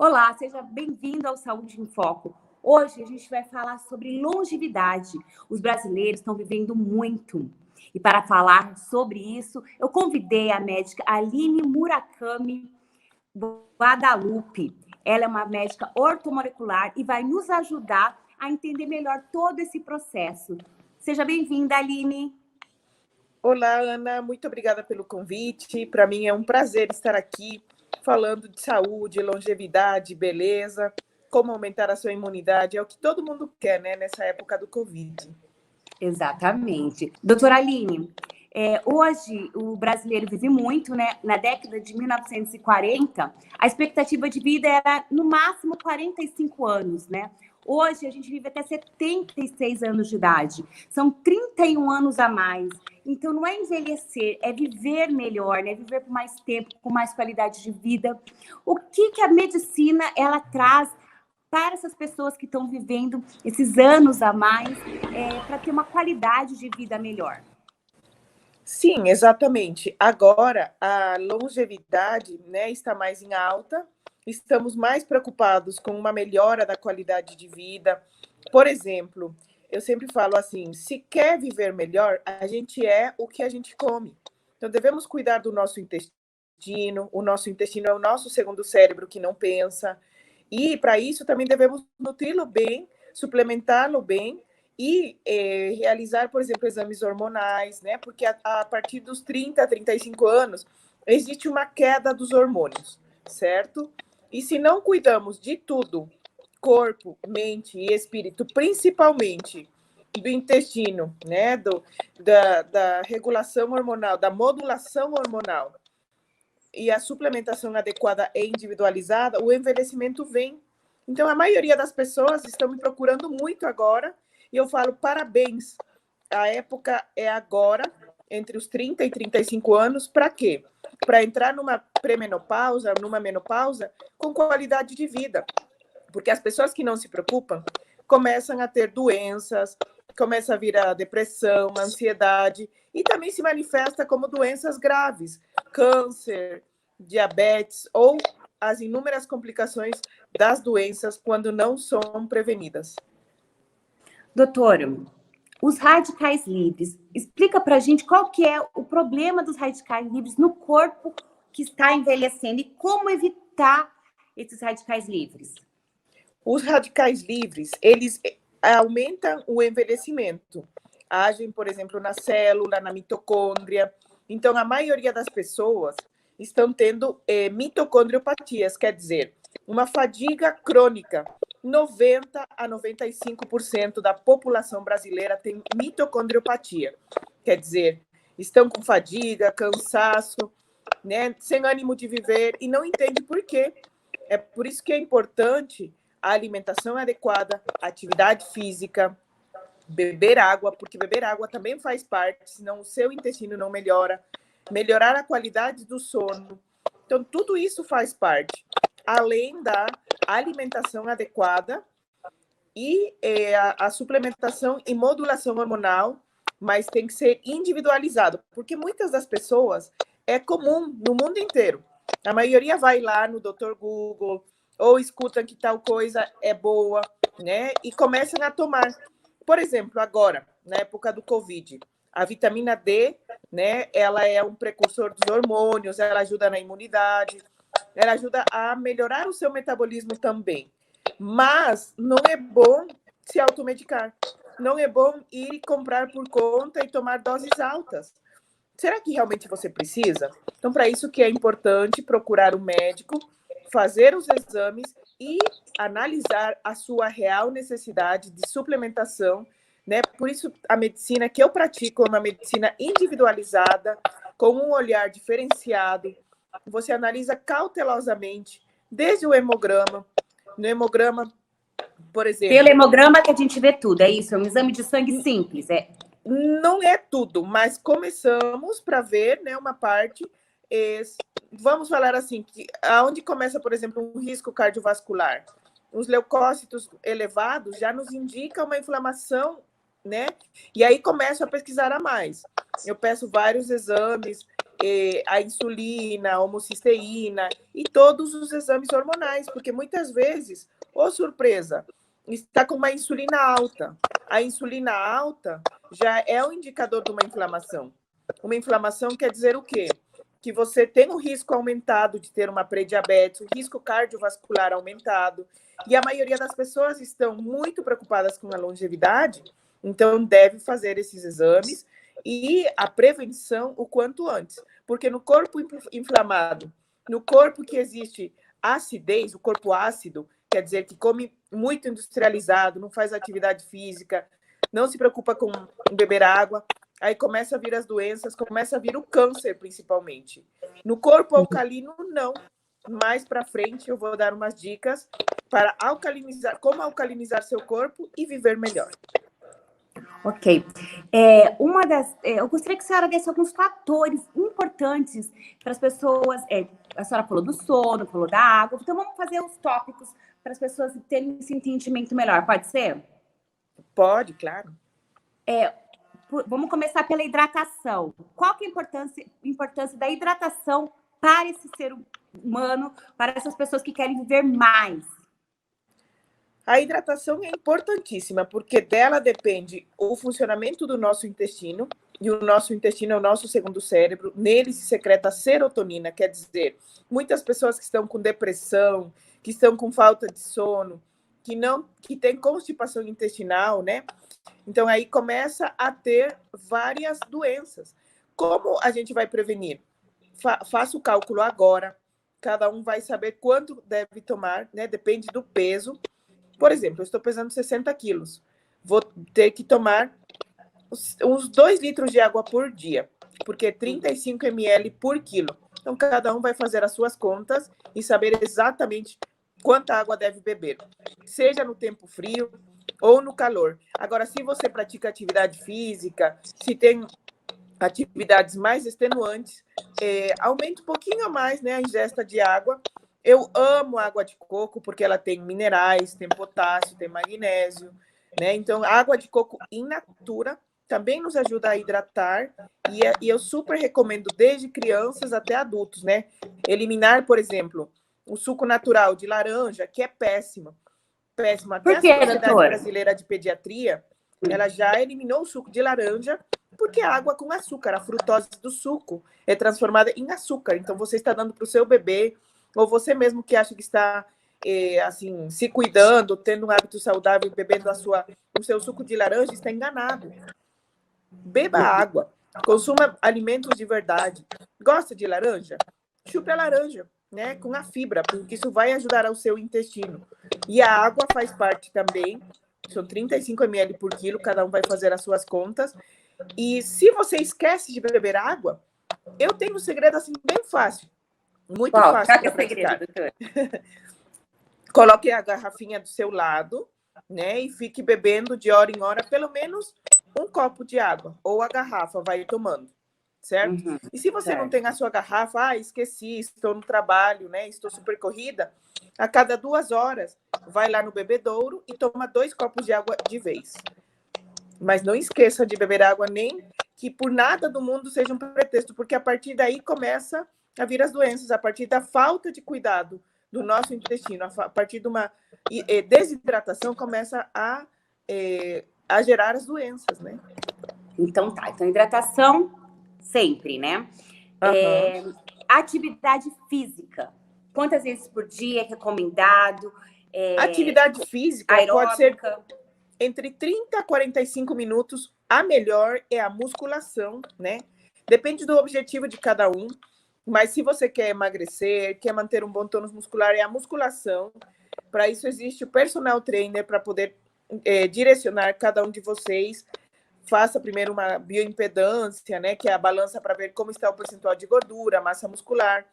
Olá, seja bem-vindo ao Saúde em Foco. Hoje a gente vai falar sobre longevidade. Os brasileiros estão vivendo muito. E para falar sobre isso, eu convidei a médica Aline Murakami Guadalupe. Ela é uma médica ortomolecular e vai nos ajudar a entender melhor todo esse processo. Seja bem-vinda, Aline. Olá, Ana, muito obrigada pelo convite. Para mim é um prazer estar aqui falando de saúde, longevidade, beleza, como aumentar a sua imunidade. É o que todo mundo quer, né, nessa época do Covid. Exatamente. Doutora Aline, hoje o brasileiro vive muito, né? Na década de 1940, a expectativa de vida era no máximo 45 anos, né? Hoje a gente vive até 76 anos de idade. São 31 anos a mais. Então não é envelhecer, é viver melhor, né? Viver por mais tempo, com mais qualidade de vida. O que a medicina ela traz para essas pessoas que estão vivendo esses anos a mais, para ter uma qualidade de vida melhor? Sim, exatamente. Agora a longevidade, né, está mais em alta. Estamos mais preocupados com uma melhora da qualidade de vida. Por exemplo, eu sempre falo assim: se quer viver melhor, a gente é o que a gente come. Então, devemos cuidar do nosso intestino. O nosso intestino é o nosso segundo cérebro que não pensa. E, para isso, também devemos nutri-lo bem, suplementá-lo bem e realizar, por exemplo, exames hormonais, né? Porque a partir dos 30, 35 anos, existe uma queda dos hormônios, certo? E se não cuidamos de tudo, corpo, mente e espírito, principalmente do intestino, né? Da regulação hormonal, da modulação hormonal e a suplementação adequada e individualizada, o envelhecimento vem. Então, a maioria das pessoas estão me procurando muito agora e eu falo parabéns. A época é agora, entre os 30 e 35 anos, para quê? Para entrar numa pré-menopausa, numa menopausa, com qualidade de vida. Porque as pessoas que não se preocupam começam a ter doenças, começa a vir a depressão, a ansiedade, e também se manifesta como doenças graves, câncer, diabetes ou as inúmeras complicações das doenças quando não são prevenidas. Doutora, os radicais livres, explica para a gente qual que é o problema dos radicais livres no corpo que está envelhecendo e como evitar esses radicais livres. Os radicais livres, eles aumentam o envelhecimento. Agem, por exemplo, na célula, na mitocôndria. Então, a maioria das pessoas estão tendo mitocondriopatias, quer dizer, uma fadiga crônica. 90 a 95% da população brasileira tem mitocondriopatia. Quer dizer, estão com fadiga, cansaço, né, sem ânimo de viver e não entende por quê. É por isso que é importante a alimentação adequada, atividade física, beber água, porque beber água também faz parte, senão o seu intestino não melhora, melhorar a qualidade do sono. Então, tudo isso faz parte, além da alimentação adequada e a suplementação e modulação hormonal, mas tem que ser individualizado, porque muitas das pessoas é comum no mundo inteiro. A maioria vai lá no Dr. Google ou escuta que tal coisa é boa, né? E começam a tomar. Por exemplo, agora, na época do Covid, a vitamina D, né? Ela é um precursor dos hormônios, ela ajuda na imunidade, ela ajuda a melhorar o seu metabolismo também. Mas não é bom se automedicar. Não é bom ir comprar por conta e tomar doses altas. Será que realmente você precisa? Então, para isso que é importante procurar um médico, fazer os exames e analisar a sua real necessidade de suplementação, né? Por isso, a medicina que eu pratico é uma medicina individualizada, com um olhar diferenciado. Você analisa cautelosamente, desde o hemograma. No hemograma, por exemplo... Pelo hemograma que a gente vê tudo, é isso? É um exame de sangue simples, Não é tudo, mas começamos para ver, né, uma parte. Vamos falar assim, que aonde começa, por exemplo, um risco cardiovascular? Os leucócitos elevados já nos indicam uma inflamação né? E aí começo a pesquisar a mais. Eu peço vários exames, a insulina, a homocisteína e todos os exames hormonais, porque muitas vezes, ô surpresa, está com uma insulina alta. A insulina alta já é um indicador de uma inflamação. Uma inflamação quer dizer o quê? Que você tem um risco aumentado de ter uma prediabetes, um risco cardiovascular aumentado, e a maioria das pessoas estão muito preocupadas com a longevidade, então deve fazer esses exames e a prevenção o quanto antes, porque no corpo inflamado, no corpo que existe acidez, o corpo ácido, quer dizer que come muito industrializado, não faz atividade física, não se preocupa com beber água, aí começa a vir as doenças, começa a vir o câncer, principalmente. No corpo alcalino, não. Mais para frente, eu vou dar umas dicas para alcalinizar, como alcalinizar seu corpo e viver melhor. Ok. Eu gostaria que a senhora desse alguns fatores importantes para as pessoas. A senhora falou do sono, falou da água, então vamos fazer os tópicos para as pessoas terem esse entendimento melhor, pode ser? Pode, claro. Vamos começar pela hidratação. Qual que é a importância da hidratação para esse ser humano, para essas pessoas que querem viver mais? A hidratação é importantíssima, porque dela depende o funcionamento do nosso intestino, e o nosso intestino é o nosso segundo cérebro, nele se secreta serotonina, quer dizer, muitas pessoas que estão com depressão, que estão com falta de sono, que tem constipação intestinal, né? Então aí começa a ter várias doenças. Como a gente vai prevenir? Faça o cálculo agora, cada um vai saber quanto deve tomar, né? Depende do peso. Por exemplo, eu estou pesando 60 quilos. Vou ter que tomar uns 2 litros de água por dia, porque é 35 ml por quilo. Então, cada um vai fazer as suas contas e saber exatamente quanta água deve beber, seja no tempo frio ou no calor. Agora, se você pratica atividade física, se tem atividades mais extenuantes, aumenta um pouquinho a mais, né, a ingesta de água. Eu amo água de coco porque ela tem minerais, tem potássio, tem magnésio, né? Então, a água de coco in natura também nos ajuda a hidratar e eu super recomendo desde crianças até adultos, né? Eliminar, por exemplo, o suco natural de laranja, que é péssimo. Péssimo. Até Por quê, a Sociedade doutora? Brasileira de Pediatria, ela já eliminou o suco de laranja porque a água com açúcar, a frutose do suco é transformada em açúcar. Então, você está dando para o seu bebê, ou você mesmo que acha que está assim, se cuidando, tendo um hábito saudável, bebendo o seu suco de laranja, está enganado. Beba água, consuma alimentos de verdade. Gosta de laranja? Chupe a laranja, né, com a fibra, porque isso vai ajudar ao seu intestino. E a água faz parte também, são 35 ml por quilo, cada um vai fazer as suas contas. E se você esquece de beber água, eu tenho um segredo assim bem fácil. Muito fácil para praticar. Coloque a garrafinha do seu lado, né? E fique bebendo de hora em hora pelo menos um copo de água. Ou a garrafa, vai tomando, certo? Uhum, e se você não tem a sua garrafa, esqueci, estou no trabalho, né? Estou super corrida. A cada 2 horas, vai lá no bebedouro e toma 2 copos de água de vez. Mas não esqueça de beber água, nem que por nada do mundo seja um pretexto, porque a partir daí começa a vir as doenças, a partir da falta de cuidado do nosso intestino, a partir de uma desidratação, começa a gerar as doenças, né? Então tá, então hidratação sempre, né? Atividade física. Quantas vezes por dia é recomendado? Atividade física aeróbica. Pode ser entre 30 a 45 minutos. A melhor é a musculação, né? Depende do objetivo de cada um. Mas se você quer emagrecer, quer manter um bom tônus muscular, é a musculação. Para isso existe o personal trainer para poder direcionar cada um de vocês. Faça primeiro uma bioimpedância, né, que é a balança para ver como está o percentual de gordura, massa muscular,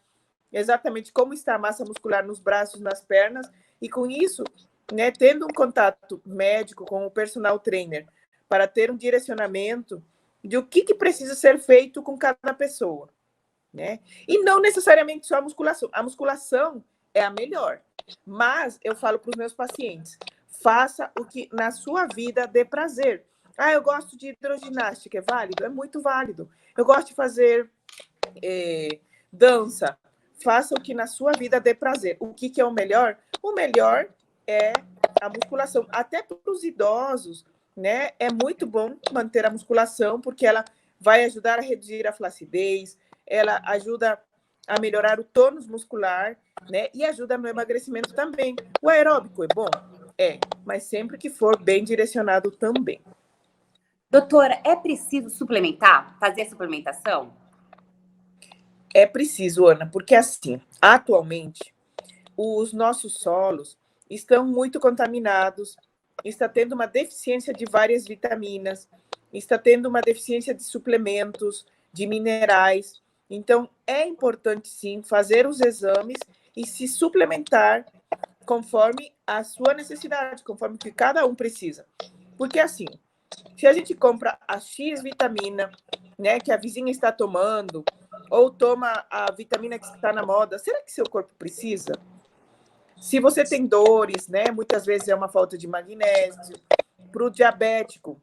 exatamente como está a massa muscular nos braços, nas pernas, e com isso, né, tendo um contato médico com o personal trainer para ter um direcionamento de o que precisa ser feito com cada pessoa, né? E não necessariamente só a musculação. A musculação é a melhor, mas eu falo para os meus pacientes, faça o que na sua vida dê prazer. Ah, eu gosto de hidroginástica, é válido? É muito válido. Eu gosto de fazer dança. Faça o que na sua vida dê prazer. O que é o melhor? O melhor é a musculação. Até para os idosos, né? É muito bom manter a musculação, porque ela vai ajudar a reduzir a flacidez, ela ajuda a melhorar o tônus muscular, né? E ajuda no emagrecimento também. O aeróbico é bom? É, mas sempre que for bem direcionado também. Doutora, é preciso suplementar? Fazer a suplementação? É preciso, Ana, porque assim, atualmente, os nossos solos estão muito contaminados, está tendo uma deficiência de várias vitaminas, está tendo uma deficiência de suplementos, de minerais. Então, é importante, sim, fazer os exames e se suplementar conforme a sua necessidade, conforme o que cada um precisa. Porque, assim, se a gente compra a X vitamina, né, que a vizinha está tomando, ou toma a vitamina que está na moda, será que seu corpo precisa? Se você tem dores, né, muitas vezes é uma falta de magnésio. Para o diabético,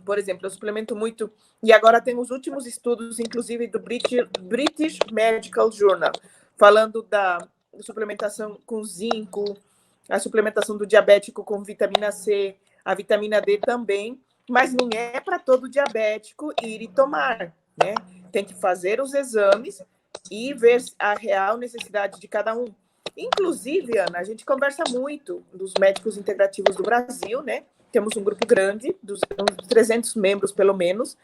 por exemplo, eu suplemento muito, e agora tem os últimos estudos, inclusive do British Medical Journal, falando da suplementação com zinco, a suplementação do diabético com vitamina C, a vitamina D também, mas não é para todo diabético ir e tomar, né? Tem que fazer os exames e ver a real necessidade de cada um. Inclusive, Ana, a gente conversa muito dos médicos integrativos do Brasil, né? Temos um grupo grande, uns 300 membros pelo menos,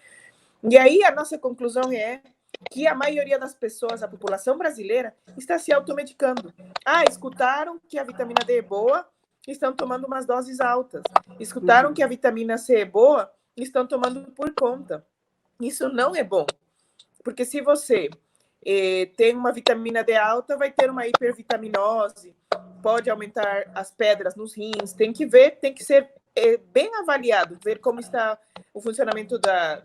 e aí a nossa conclusão é que a maioria das pessoas, a população brasileira, está se automedicando. Ah, escutaram que a vitamina D é boa, estão tomando umas doses altas. Escutaram que a vitamina C é boa, estão tomando por conta. Isso não é bom, porque se você tem uma vitamina D alta, vai ter uma hipervitaminose, pode aumentar as pedras nos rins, tem que ver, tem que ser bem avaliado, ver como está o funcionamento da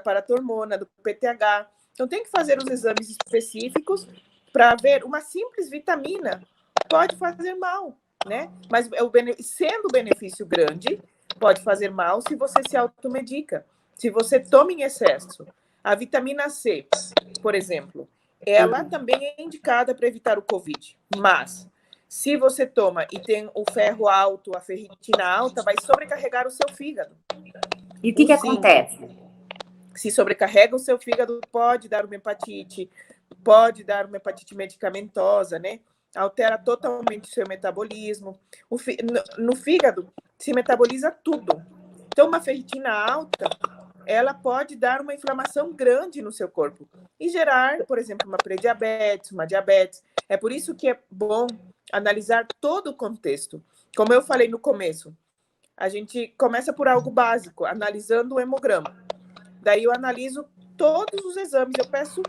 paratormona, do PTH. Então, tem que fazer os exames específicos para ver uma simples vitamina pode fazer mal, né? Mas sendo o benefício grande, pode fazer mal se você se automedica, se você toma em excesso. A vitamina C, por exemplo, ela também é indicada para evitar o Covid, mas se você toma e tem o ferro alto, a ferritina alta, vai sobrecarregar o seu fígado. E o que acontece? Se sobrecarrega o seu fígado, pode dar uma hepatite medicamentosa, né? Altera totalmente o seu metabolismo. No fígado se metaboliza tudo. Então, uma ferritina alta, ela pode dar uma inflamação grande no seu corpo e gerar, por exemplo, uma prediabetes, uma diabetes. É por isso que é bom analisar todo o contexto. Como eu falei no começo, a gente começa por algo básico, analisando o hemograma. Daí eu analiso todos os exames, eu peço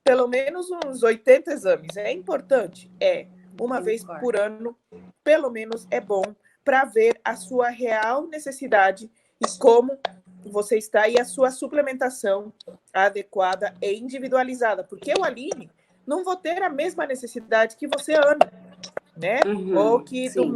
pelo menos uns 80 exames. É importante? É. Uma vez por ano, pelo menos, é bom para ver a sua real necessidade e como você está e a sua suplementação adequada e individualizada. Porque eu, Aline, não vou ter a mesma necessidade que você, Ana, né? Ou que do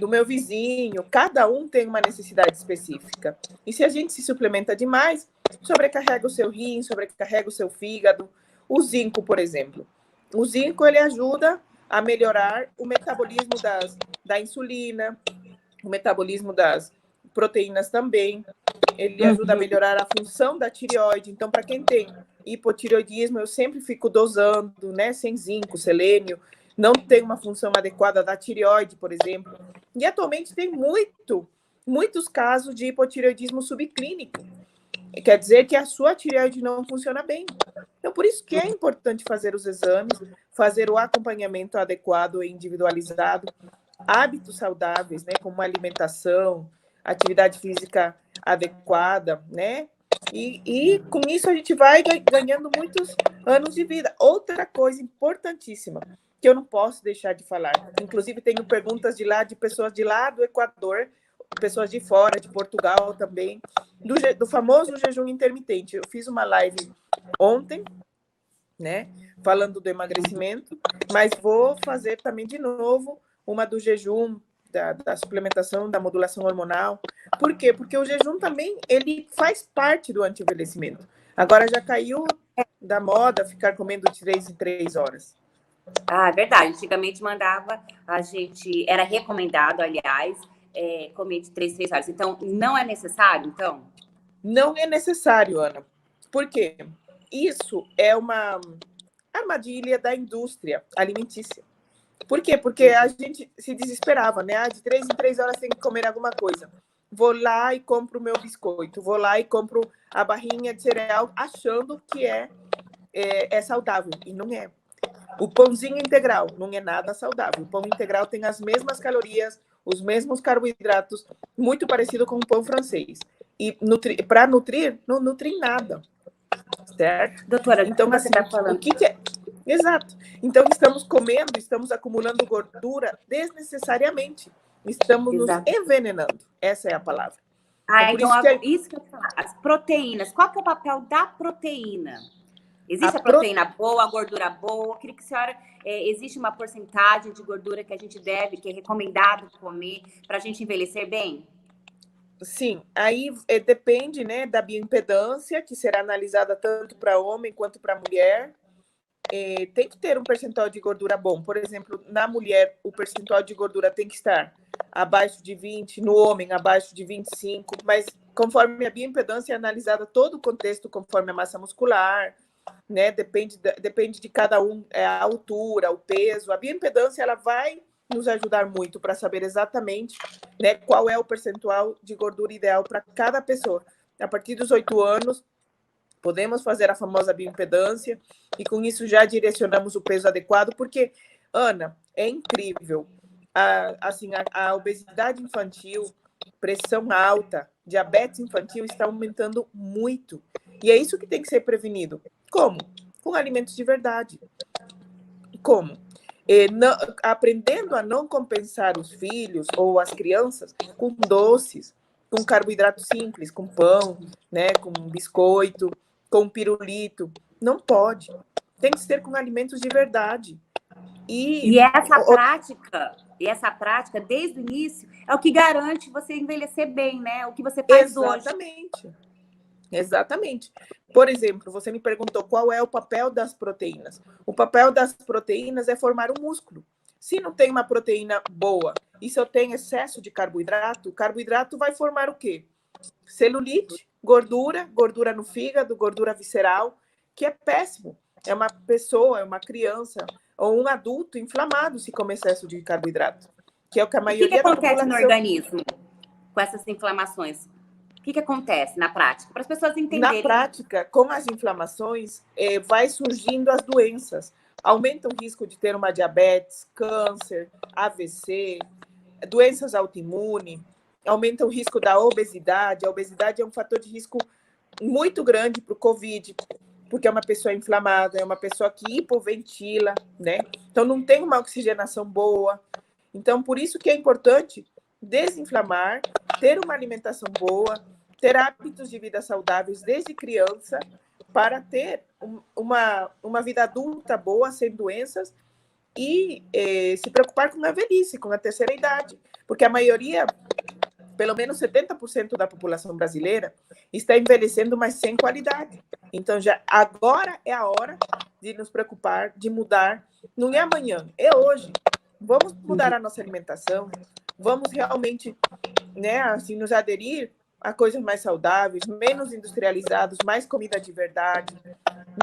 meu vizinho. Cada um tem uma necessidade específica. E se a gente se suplementa demais, sobrecarrega o seu rim, sobrecarrega o seu fígado. O zinco, por exemplo. O zinco, ele ajuda a melhorar o metabolismo da insulina, o metabolismo das proteínas também. Ele ajuda a melhorar a função da tireoide. Então, para quem tem hipotireoidismo, eu sempre fico dosando, né? Sem zinco, selênio. Não tem uma função adequada da tireoide, por exemplo. E atualmente tem muitos casos de hipotireoidismo subclínico. Quer dizer que a sua tireoide não funciona bem. Então, por isso que é importante fazer os exames, fazer o acompanhamento adequado e individualizado, hábitos saudáveis, né, como alimentação, atividade física adequada, né? E com isso a gente vai ganhando muitos anos de vida. Outra coisa importantíssima que eu não posso deixar de falar, inclusive tenho perguntas de pessoas de lá do Equador, pessoas de fora, de Portugal também, do famoso jejum intermitente. Eu fiz uma live ontem, né, falando do emagrecimento, mas vou fazer também de novo uma do jejum, da suplementação, da modulação hormonal, Por quê? Porque o jejum também, ele faz parte do anti-envelhecimento. Agora já caiu da moda ficar comendo de 3 em 3 horas. Ah, é verdade. Antigamente mandava, a gente, era recomendado, aliás, comer de 3 em 3 horas. Então, não é necessário, então? Não é necessário, Ana. Por quê? Isso é uma armadilha da indústria alimentícia. Por quê? Porque a gente se desesperava, né? De 3 em 3 horas tem que comer alguma coisa. Vou lá e compro o meu biscoito. Vou lá e compro a barrinha de cereal achando que é saudável. E não é. O pãozinho integral não é nada saudável. O pão integral tem as mesmas calorias, os mesmos carboidratos, muito parecido com o pão francês. E para nutrir, não nutre nada. Certo? Doutora, então, você assim, está falando. o que é? Exato. Então, estamos comendo, estamos acumulando gordura desnecessariamente. Estamos nos Exato. envenenando. Essa é a palavra. Ah, por então, isso que eu falar. As proteínas. Qual que é o papel da proteína? Existe a pro- proteína boa, a gordura boa? Eu queria que a senhora... existe uma porcentagem de gordura que a gente deve, que é recomendado comer para a gente envelhecer bem? Sim, aí depende, né, da bioimpedância, que será analisada tanto para homem quanto para mulher. Tem que ter um percentual de gordura bom. Por exemplo, na mulher, o percentual de gordura tem que estar abaixo de 20, no homem, abaixo de 25, mas conforme a bioimpedância é analisada todo o contexto, conforme a massa muscular, né? Depende de cada um, a altura, o peso. A bioimpedância ela vai nos ajudar muito para saber exatamente, né, qual é o percentual de gordura ideal para cada pessoa. A partir dos 8 anos, podemos fazer a famosa bioimpedância e com isso já direcionamos o peso adequado, porque, Ana, é incrível. A obesidade infantil, pressão alta, diabetes infantil está aumentando muito. E é isso que tem que ser prevenido. Como? Com alimentos de verdade. Como? Aprendendo a não compensar os filhos ou as crianças com doces, com carboidrato simples, com pão, né, com biscoito, com pirulito. Não pode. Tem que ser com alimentos de verdade. E essa prática, desde o início, é o que garante você envelhecer bem, né? O que você faz hoje. Exatamente. Por exemplo, você me perguntou qual é o papel das proteínas. O papel das proteínas é formar um músculo. Se não tem uma proteína boa e se eu tenho excesso de carboidrato, o carboidrato vai formar o quê? Celulite, gordura no fígado, gordura visceral, que é péssimo. É uma pessoa, é uma criança ou um adulto inflamado se come excesso de carboidrato, que é o que a maioria da população... O que acontece no organismo com essas inflamações? O que acontece na prática? Para as pessoas entenderem. Na prática, com as inflamações, vai surgindo as doenças. Aumenta o risco de ter uma diabetes, câncer, AVC, doenças autoimunes, aumenta o risco da obesidade. A obesidade é um fator de risco muito grande para o COVID, porque é uma pessoa inflamada, é uma pessoa que hipoventila, né? Então, não tem uma oxigenação boa. Então, por isso que é importante desinflamar, ter uma alimentação boa, ter hábitos de vida saudáveis desde criança, para ter uma vida adulta boa, sem doenças, e se preocupar com a velhice, com a terceira idade. Porque a maioria, pelo menos 70% da população brasileira, está envelhecendo, mas sem qualidade. Então, agora é a hora de nos preocupar, de mudar. Não é amanhã, é hoje. Vamos mudar a nossa alimentação, vamos realmente, né, assim, nos aderir a coisas mais saudáveis, menos industrializados, mais comida de verdade,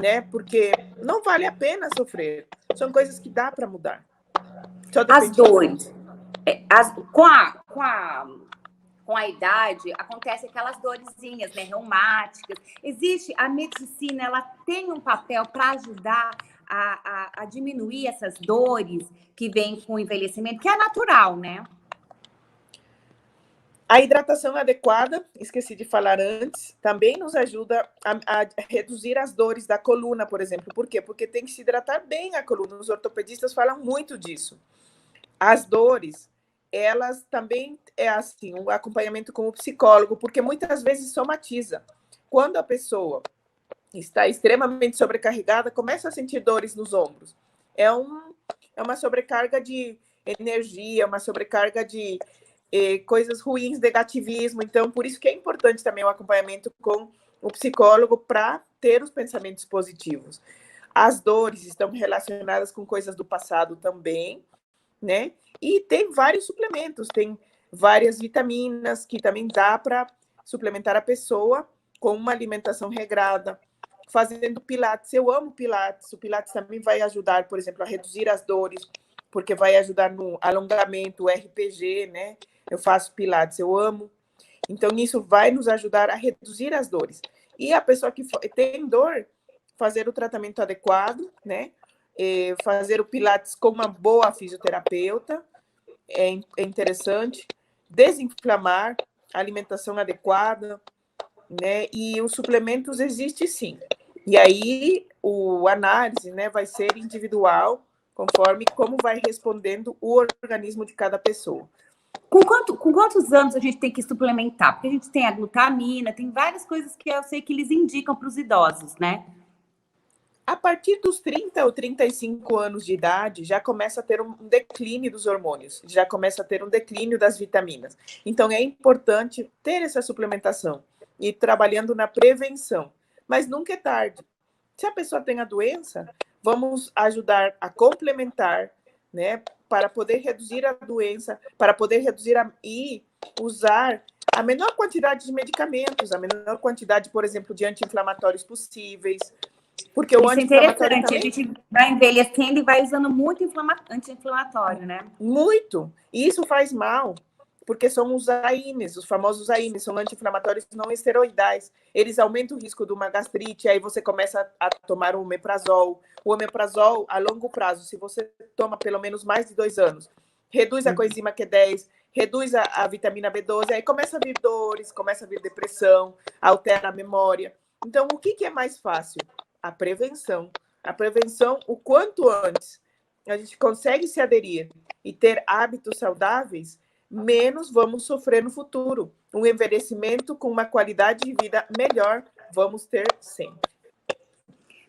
né? Porque não vale a pena sofrer. São coisas que dá para mudar. Só as dores. Com a idade, acontecem aquelas dorezinhas, né, reumáticas. Existe, a medicina, ela tem um papel para ajudar a diminuir essas dores que vêm com o envelhecimento, que é natural, né? A hidratação adequada, esqueci de falar antes, também nos ajuda a reduzir as dores da coluna, por exemplo. Por quê? Porque tem que se hidratar bem a coluna. Os ortopedistas falam muito disso. As dores, elas também é assim, um acompanhamento com o psicólogo, porque muitas vezes somatiza. Quando a pessoa está extremamente sobrecarregada, começa a sentir dores nos ombros. É uma sobrecarga de energia, uma sobrecarga de coisas ruins, negativismo. Então, por isso que é importante também o acompanhamento com o psicólogo para ter os pensamentos positivos. As dores estão relacionadas com coisas do passado também, né? E tem vários suplementos, tem várias vitaminas que também dá para suplementar a pessoa com uma alimentação regrada, fazendo pilates. Eu amo pilates. O pilates também vai ajudar, por exemplo, a reduzir as dores, porque vai ajudar no alongamento, o RPG, né? Eu faço pilates, eu amo. Então, isso vai nos ajudar a reduzir as dores. E a pessoa que tem dor, fazer o tratamento adequado, né? Fazer o pilates com uma boa fisioterapeuta, é interessante. Desinflamar, alimentação adequada, né? E os suplementos existem sim. E aí, a análise, né, vai ser individual, conforme como vai respondendo o organismo de cada pessoa. Com quantos anos a gente tem que suplementar? Porque a gente tem a glutamina, tem várias coisas que eu sei que eles indicam para os idosos, né? A partir dos 30 ou 35 anos de idade, já começa a ter um declínio dos hormônios, já começa a ter um declínio das vitaminas. Então, é importante ter essa suplementação e ir trabalhando na prevenção. Mas nunca é tarde. Se a pessoa tem a doença, vamos ajudar a complementar, né, para poder reduzir a doença, para poder reduzir e usar a menor quantidade de medicamentos, a menor quantidade, por exemplo, de anti-inflamatórios possíveis, porque o anti-inflamatório também... A gente vai envelhecendo e vai usando muito anti-inflamatório, né? Muito. E isso faz mal, porque são os AINES, os famosos AINES, são anti-inflamatórios não esteroidais. Eles aumentam o risco de uma gastrite, aí você começa a tomar o omeprazol. O omeprazol, a longo prazo, se você toma pelo menos mais de 2 anos, reduz a coenzima Q10, reduz a vitamina B12, aí começa a vir dores, começa a vir depressão, altera a memória. Então, o que é mais fácil? A prevenção. A prevenção, o quanto antes a gente consegue se aderir e ter hábitos saudáveis, menos vamos sofrer no futuro. Um envelhecimento com uma qualidade de vida melhor vamos ter sempre.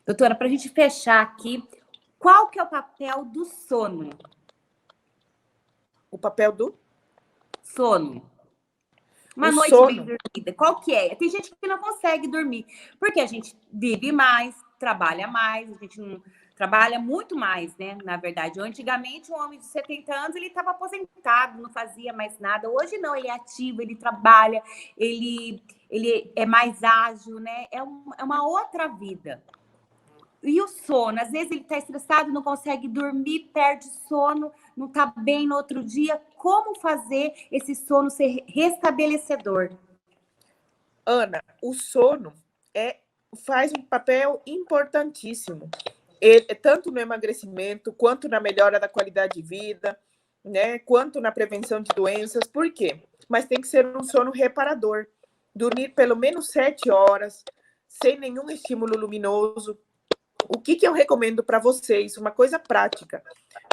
Doutora, para a gente fechar aqui, qual que é o papel do sono? O papel do? Sono. Uma o noite sono. bem dormida, qual que é? Tem gente que não consegue dormir, porque a gente vive mais, trabalha mais, a gente não trabalha muito mais, né? Na verdade, antigamente, um homem de 70 anos, ele estava aposentado, não fazia mais nada. Hoje não, ele é ativo, ele trabalha, ele é mais ágil, né? É uma outra vida. E o sono, às vezes ele está estressado, não consegue dormir, perde sono, não está bem no outro dia. Como fazer esse sono ser restabelecedor? Ana, o sono faz um papel importantíssimo, tanto no emagrecimento, quanto na melhora da qualidade de vida, né? Quanto na prevenção de doenças. Por quê? Mas tem que ser um sono reparador. Dormir pelo menos 7 horas, sem nenhum estímulo luminoso. O que eu recomendo para vocês? Uma coisa prática.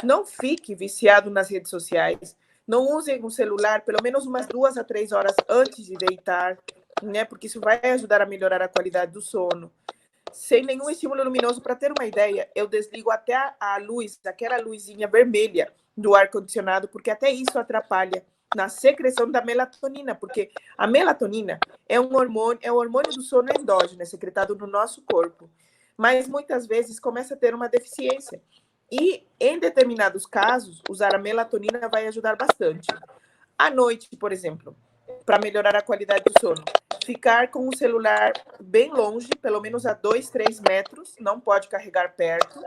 Não fique viciado nas redes sociais. Não usem o celular pelo menos umas 2 a 3 horas antes de deitar, né? Porque isso vai ajudar a melhorar a qualidade do sono. Sem nenhum estímulo luminoso. Para ter uma ideia, eu desligo até a luz, aquela luzinha vermelha do ar-condicionado, porque até isso atrapalha na secreção da melatonina, porque a melatonina é o hormônio do sono endógeno, é secretado no nosso corpo. Mas muitas vezes começa a ter uma deficiência. E, em determinados casos, usar a melatonina vai ajudar bastante. À noite, por exemplo, para melhorar a qualidade do sono, ficar com o celular bem longe, pelo menos a 2, 3 metros, não pode carregar perto.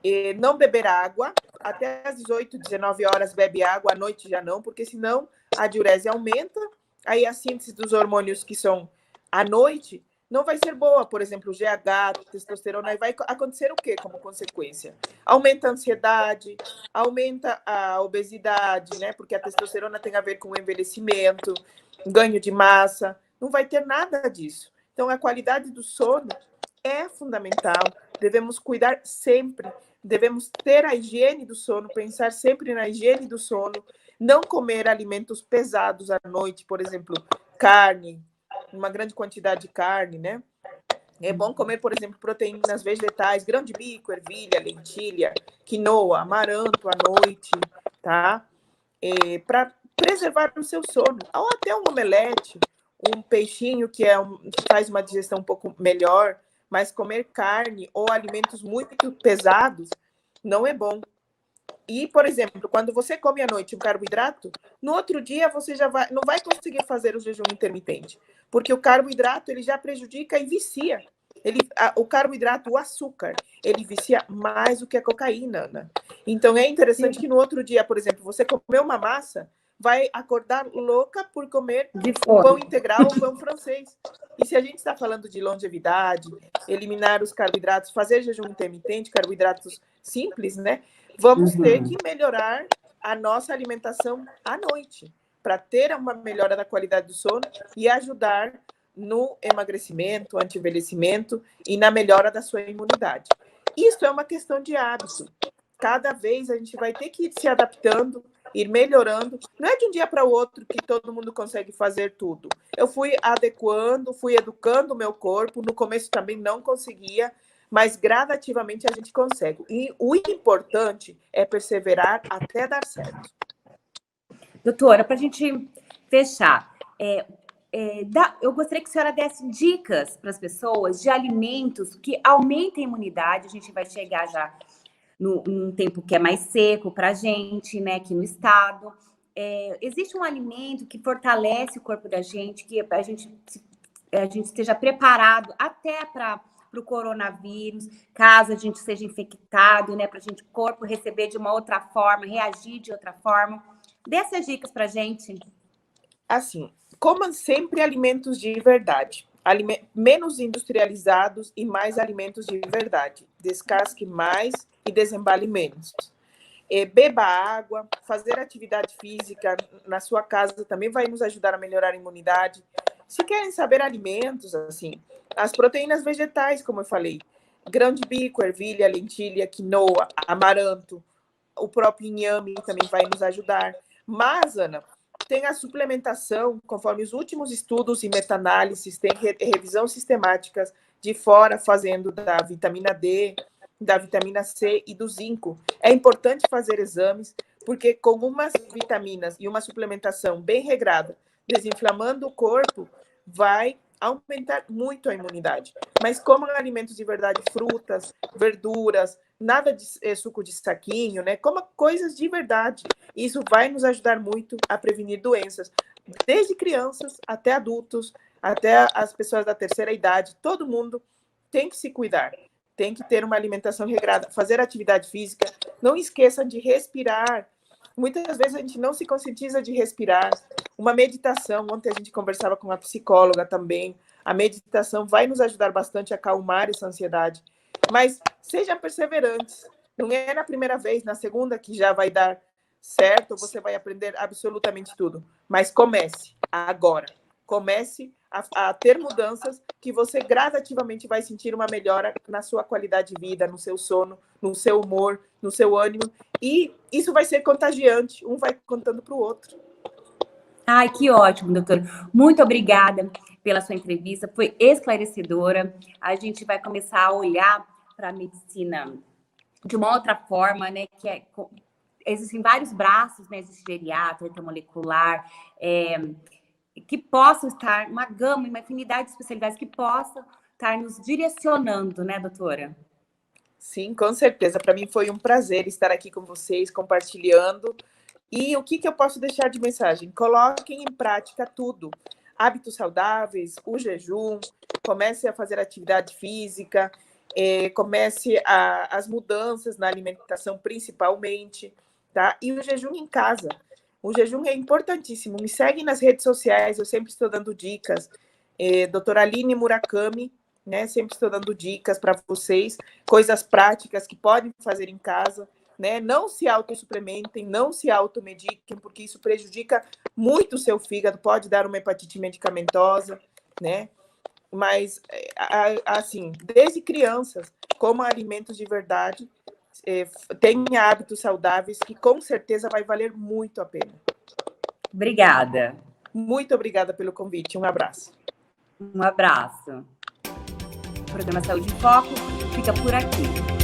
E não beber água, até às 18, 19 horas bebe água, à noite já não, porque senão a diurese aumenta, aí a síntese dos hormônios que são à noite não vai ser boa, por exemplo, o GH, testosterona, aí vai acontecer o quê como consequência? Aumenta a ansiedade, aumenta a obesidade, né? Porque a testosterona tem a ver com o envelhecimento, ganho de massa, não vai ter nada disso. Então, a qualidade do sono é fundamental, devemos cuidar sempre, devemos ter a higiene do sono, pensar sempre na higiene do sono, não comer alimentos pesados à noite, por exemplo, carne, uma grande quantidade de carne, né? É bom comer, por exemplo, proteínas vegetais, grão de bico, ervilha, lentilha, quinoa, amaranto à noite, tá? Para preservar o seu sono, ou até um omelete, um peixinho que faz uma digestão um pouco melhor, mas comer carne ou alimentos muito pesados não é bom. E, por exemplo, quando você come à noite um carboidrato, no outro dia você não vai conseguir fazer o jejum intermitente, porque o carboidrato ele já prejudica e vicia. O carboidrato, o açúcar, ele vicia mais do que a cocaína, Ana. Então, é interessante que no outro dia, por exemplo, você comeu uma massa, vai acordar louca por comer um pão integral ou pão francês. E se a gente está falando de longevidade, eliminar os carboidratos, fazer jejum intermitente, carboidratos simples, né? Vamos ter que melhorar a nossa alimentação à noite, para ter uma melhora da qualidade do sono e ajudar no emagrecimento, anti-envelhecimento e na melhora da sua imunidade. Isso é uma questão de hábito. Cada vez a gente vai ter que ir se adaptando, ir melhorando. Não é de um dia para o outro que todo mundo consegue fazer tudo. Eu fui adequando, fui educando o meu corpo. No começo também não conseguia, mas gradativamente a gente consegue. E o importante é perseverar até dar certo. Doutora, para a gente fechar, eu gostaria que a senhora desse dicas para as pessoas de alimentos que aumentem a imunidade. A gente vai chegar já num tempo que é mais seco para a gente, né, aqui no estado. Existe um alimento que fortalece o corpo da gente, que a gente esteja preparado até para o coronavírus, caso a gente seja infectado, né, para a gente, o corpo receber de uma outra forma, reagir de outra forma. Dê essas dicas para a gente. Assim, comam sempre alimentos de verdade. Menos industrializados e mais alimentos de verdade. Descasque mais e desembale menos. Beba água, fazer atividade física na sua casa também vai nos ajudar a melhorar a imunidade. Se querem saber alimentos, assim, as proteínas vegetais, como eu falei, grão de bico, ervilha, lentilha, quinoa, amaranto, o próprio inhame também vai nos ajudar. Mas, Ana, tem a suplementação, conforme os últimos estudos e meta-análises, tem revisão sistemáticas de fora, fazendo da vitamina D, da vitamina C e do zinco. É importante fazer exames, porque com umas vitaminas e uma suplementação bem regrada, desinflamando o corpo, vai aumentar muito a imunidade. Mas comam alimentos de verdade, frutas, verduras, nada de suco de saquinho, né? Coma coisas de verdade. Isso vai nos ajudar muito a prevenir doenças, desde crianças até adultos, até as pessoas da terceira idade. Todo mundo tem que se cuidar, tem que ter uma alimentação regrada, fazer atividade física. Não esqueça de respirar. Muitas vezes a gente não se conscientiza de respirar. Uma meditação, ontem a gente conversava com uma psicóloga também. A meditação vai nos ajudar bastante a acalmar essa ansiedade. Mas sejam perseverantes. Não é na primeira vez, na segunda que já vai dar certo, você vai aprender absolutamente tudo. Mas comece agora. Comece a ter mudanças que você gradativamente vai sentir uma melhora na sua qualidade de vida, no seu sono, no seu humor, no seu ânimo. E isso vai ser contagiante. Um vai contando para o outro. Ai, que ótimo, doutora. Muito obrigada pela sua entrevista. Foi esclarecedora. A gente vai começar a olhar para a medicina de uma outra forma, né? Existem vários braços, né? Existe geriatra, intermolecular, que possam estar, uma gama, uma infinidade de especialidades que possam estar nos direcionando, né, doutora? Sim, com certeza. Para mim foi um prazer estar aqui com vocês, compartilhando. E o que eu posso deixar de mensagem? Coloquem em prática tudo. Hábitos saudáveis, o jejum, comece a fazer atividade física, comece as mudanças na alimentação principalmente, tá? E o jejum em casa. O jejum é importantíssimo. Me segue nas redes sociais, eu sempre estou dando dicas. Doutora Aline Murakami, né? Sempre estou dando dicas para vocês, coisas práticas que podem fazer em casa. Né? Não se autossuplementem, não se automediquem, porque isso prejudica muito o seu fígado, pode dar uma hepatite medicamentosa, né? Mas, assim, desde crianças, comam alimentos de verdade, tenham hábitos saudáveis, que com certeza vai valer muito a pena. Obrigada. Muito obrigada pelo convite. Um abraço. Um abraço. O programa Saúde em Foco fica por aqui.